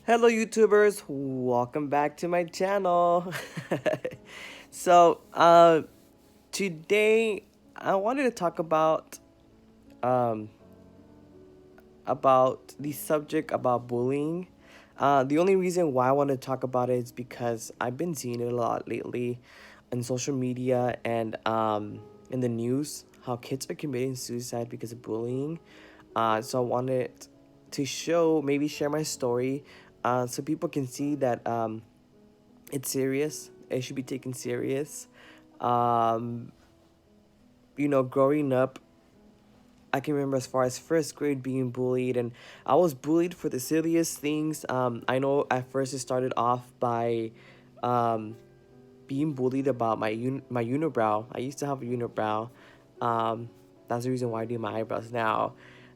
Hello, YouTubers. Welcome back to my channel. so, today I wanted to talk um, about the subject about bullying. The only reason why I want to talk about it is because I've been seeing it a lot lately on social media and in the news how kids are committing suicide because of bullying. So I wanted to maybe share my story, so people can see that it's serious. It should be taken serious. Um, Growing up, I can remember as far as first grade being bullied, and I was bullied for the silliest things. I know at first it started off by um, being bullied about my unibrow. I used to have a unibrow. Um, that's the reason why I do my eyebrows now.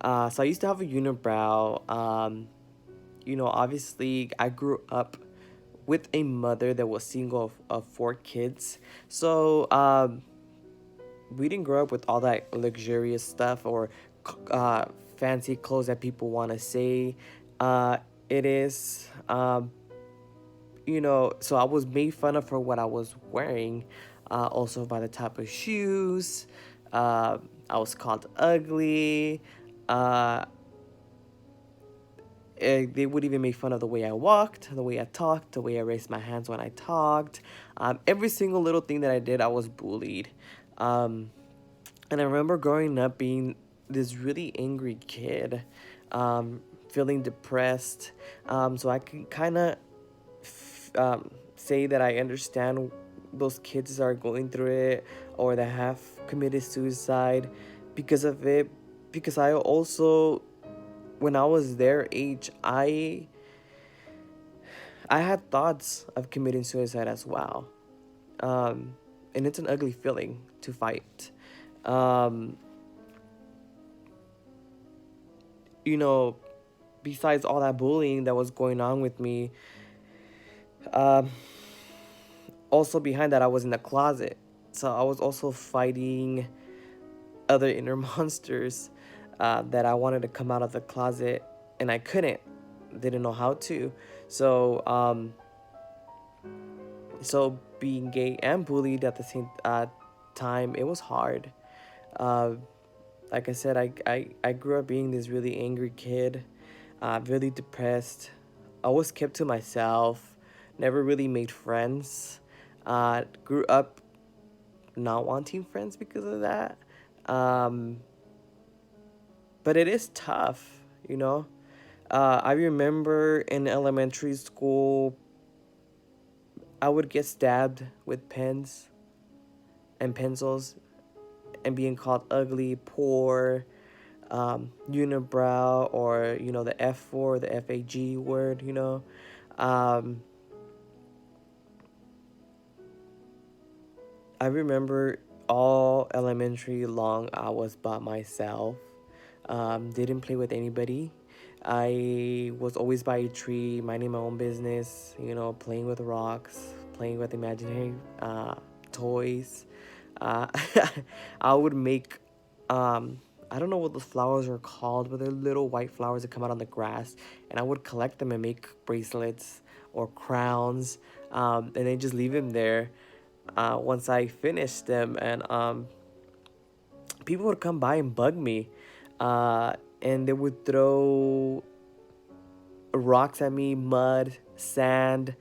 So I used to have a unibrow. Obviously, I grew up with a mother that was single of four kids. So we didn't grow up with all that luxurious stuff or uh, fancy clothes that people want to say. It is, so I was made fun of for what I was wearing, also by the type of shoes. Uh, I was called ugly. Uh, they would even make fun of the way I walked, the way I talked, the way I raised my hands when I talked. Every single little thing that I did, I was bullied. Um, and I remember growing up being this really angry kid, feeling depressed. So I can kind of say that I understand those kids that are going through it or that have committed suicide because of it. Because I also, when I was their age, I had thoughts of committing suicide as well. And it's an ugly feeling to fight. Um, you know, Besides all that bullying that was going on with me, um, also behind that, I was in the closet. So I was also fighting other inner monsters that I wanted to come out of the closet and I couldn't. Didn't know how to. So, so being gay and bullied at the same time, it was hard. Uh, like I said, I grew up being this really angry kid, really depressed. I was kept to myself, never really made friends. Grew up not wanting friends because of that. Um, but it is tough, you know. I remember in elementary school, I would get stabbed with pens and pencils and being called ugly, poor, unibrow, or the F4, the FAG word. Um, I remember all elementary long I was by myself. Didn't play with anybody. I was always by a tree, minding my own business. Playing with rocks, playing with imaginary toys. Uh, I would make, I don't know what those flowers are called, but they're little white flowers that come out on the grass. And I would collect them and make bracelets or crowns, and then just leave them there once I finished them. And people would come by and bug me. And they would throw rocks at me, mud, sand,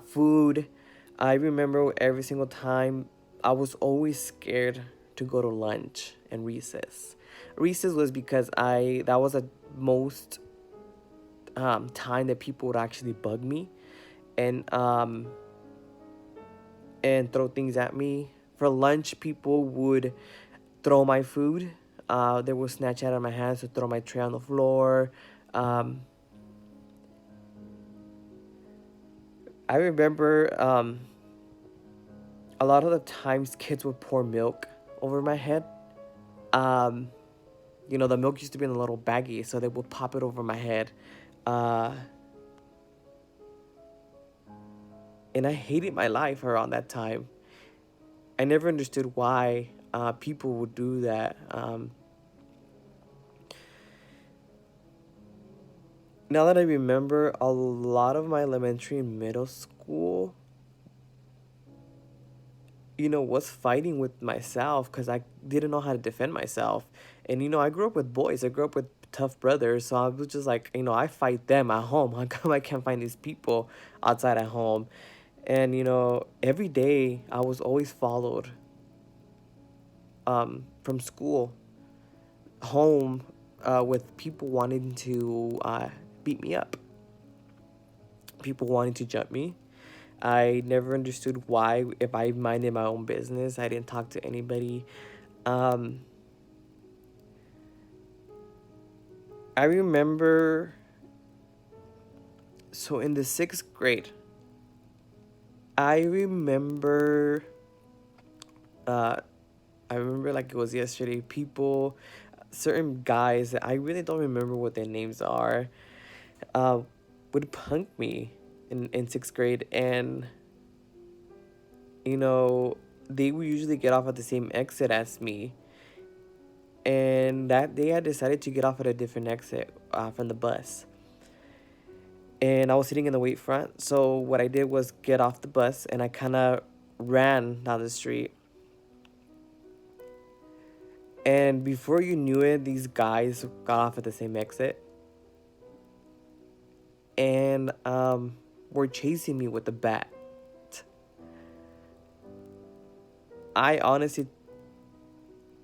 food. I remember every single time I was always scared to go to lunch and recess. Recess was because that was the most time that people would actually bug me and throw things at me. For lunch, people would throw my food. They would snatch it out of my hands to throw my tray on the floor. Um, I remember a lot of the times kids would pour milk over my head. Um, the milk used to be in a little baggie, so they would pop it over my head. Uh, and I hated my life around that time. I never understood why people would do that. Now that I remember, a lot of my elementary and middle school, was fighting with myself because I didn't know how to defend myself. And, I grew up with boys. I grew up with tough brothers. So I was just like, I fight them at home. How come I can't find these people outside at home? And, every day I was always followed from school home with people wanting to beat me up, people wanting to jump me. I never understood why, if I minded my own business, I didn't talk to anybody. Um, I remember, so in the sixth grade, I remember, uh, I remember like it was yesterday, people, certain guys that I really don't remember what their names are, uh, would punk me in sixth grade. And, you know, they would usually get off at the same exit as me. And that day I decided to get off at a different exit from the bus. And I was sitting in the wait front. So what I did was get off the bus and I kind of ran down the street. And before you knew it, these guys got off at the same exit and were chasing me with a bat. I honestly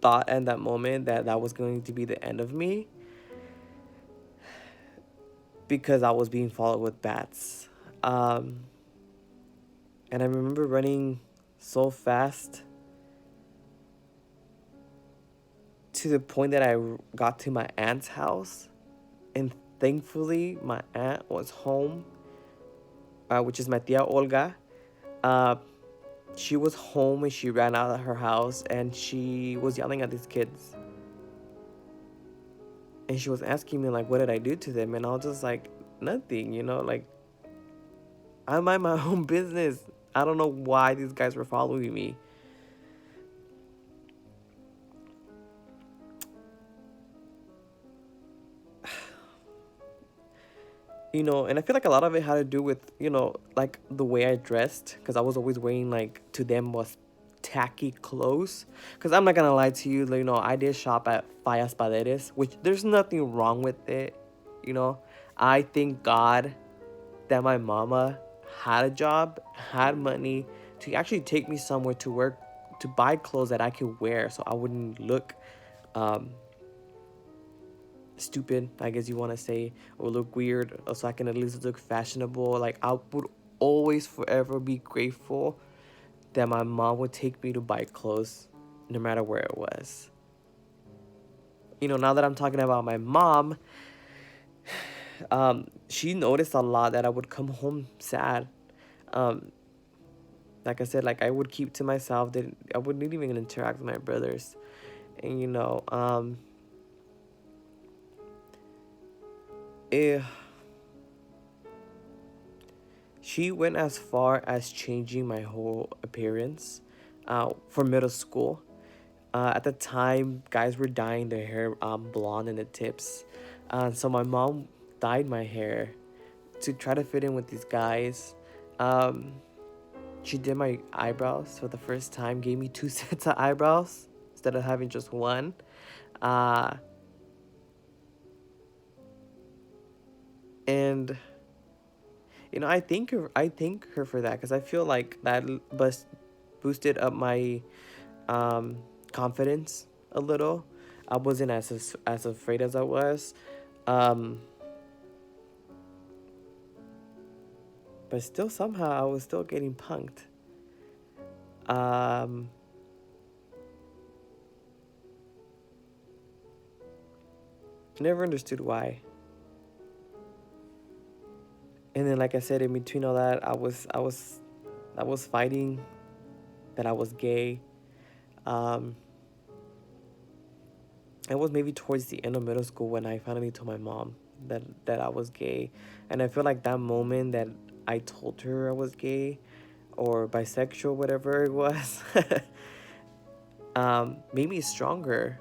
thought in that moment that that was going to be the end of me because I was being followed with bats. Um, and I remember running so fast to the point that I got to my aunt's house. And thankfully, my aunt was home, which is my tia Olga. Uh, she was home and she ran out of her house and she was yelling at these kids. And she was asking me, like, what did I do to them? And I was just like, nothing, like, I mind my own business. I don't know why these guys were following me. And I feel like a lot of it had to do with, like the way I dressed, because I was always wearing, like, to them was tacky clothes. Because I'm not gonna lie to you, like, I did shop at Fallas Paderes, which there's nothing wrong with it. You know, I thank God that my mama had a job, had money to actually take me somewhere to work, to buy clothes that I could wear so I wouldn't look um, stupid, I guess you want to say, or look weird, or so I can at least look fashionable. Like, I would always forever be grateful that my mom would take me to buy clothes no matter where it was. Now that I'm talking about my mom, she noticed a lot that I would come home sad. Um, like I said, like I would keep to myself. That I wouldn't even interact with my brothers, and eh, she went as far as changing my whole appearance for middle school. At the time, guys were dyeing their hair blonde in the tips. So my mom dyed my hair to try to fit in with these guys. Um, she did my eyebrows for the first time, gave me two sets of eyebrows instead of having just one. Uh, and I thank her for that because I feel like that boosted up my um, confidence a little. I wasn't as afraid as I was, um, but still somehow I was still getting punked. Um, Never understood why. And then, like I said, in between all that, I was fighting that I was gay. Um, it was maybe towards the end of middle school when I finally told my mom that I was gay, and I feel like that moment that I told her I was gay or bisexual, whatever it was, made me stronger.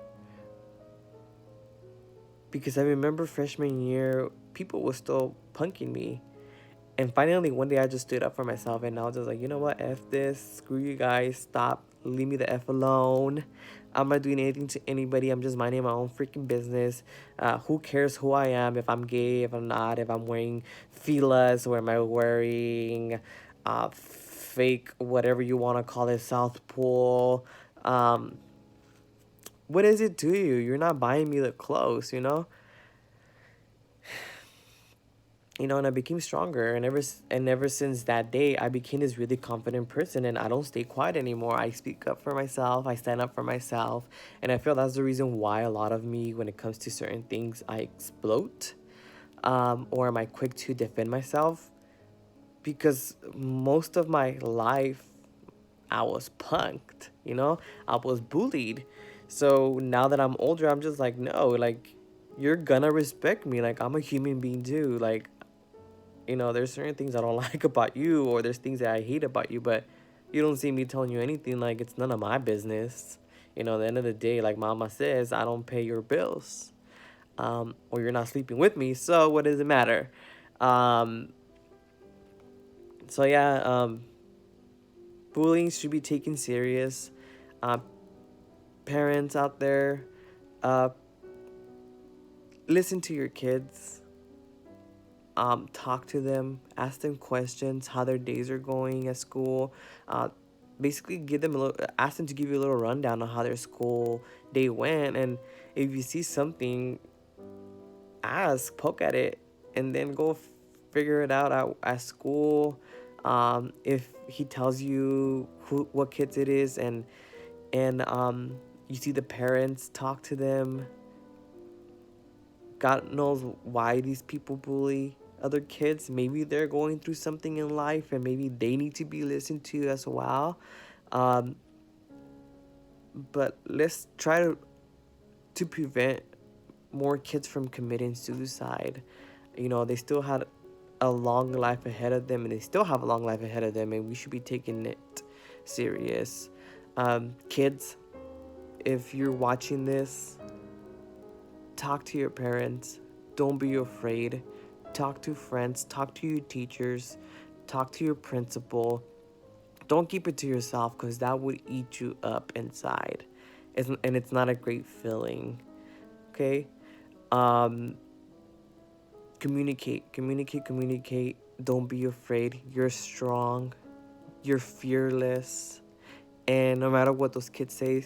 Because I remember freshman year, people were still punking me. And finally, one day I just stood up for myself and I was just like, you know what? F this. Screw you guys. Stop. Leave me the F alone. I'm not doing anything to anybody. I'm just minding my own freaking business. Who cares who I am? If I'm gay, if I'm not, if I'm wearing filas, or am I wearing fake, whatever you want to call it, South Pole. Um, what does it do you? You're not buying me the clothes, you know? And I became stronger, and ever since that day I became this really confident person, and I don't stay quiet anymore. I speak up for myself, I stand up for myself, and I feel that's the reason why a lot of me, when it comes to certain things, I explode, or am I quick to defend myself, because most of my life I was punked, I was bullied. So now that I'm older, I'm just like, no, like, you're gonna respect me, like, I'm a human being too, like, there's certain things I don't like about you, or there's things that I hate about you, but you don't see me telling you anything. Like, it's none of my business. At the end of the day, like mama says, I don't pay your bills, or you're not sleeping with me. So what does it matter? Um, so yeah, bullying should be taken serious. Uh, Parents out there, uh, listen to your kids. Talk to them, ask them questions, how their days are going at school. Basically, ask them to give you a little rundown on how their school day went, and if you see something, poke at it, and then go figure it out at school. If he tells you what kids it is, and you see the parents, talk to them. God knows why these people bully other kids. Maybe they're going through something in life and maybe they need to be listened to as well. Um, but let's try to prevent more kids from committing suicide. They still had a long life ahead of them, and they still have a long life ahead of them, and we should be taking it serious. Kids, if you're watching this, talk to your parents. Don't be afraid. Talk to friends. Talk to your teachers. Talk to your principal. Don't keep it to yourself, because that would eat you up inside. And it's not a great feeling. Okay? Um, Communicate. Communicate. Communicate. Don't be afraid. You're strong. You're fearless. And no matter what those kids say,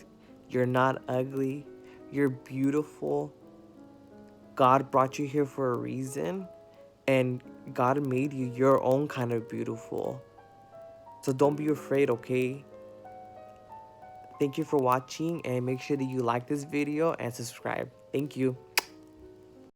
you're not ugly. You're beautiful. God brought you here for a reason, and God made you your own kind of beautiful. So don't be afraid, okay? Thank you for watching, and make sure that you like this video and subscribe. Thank you.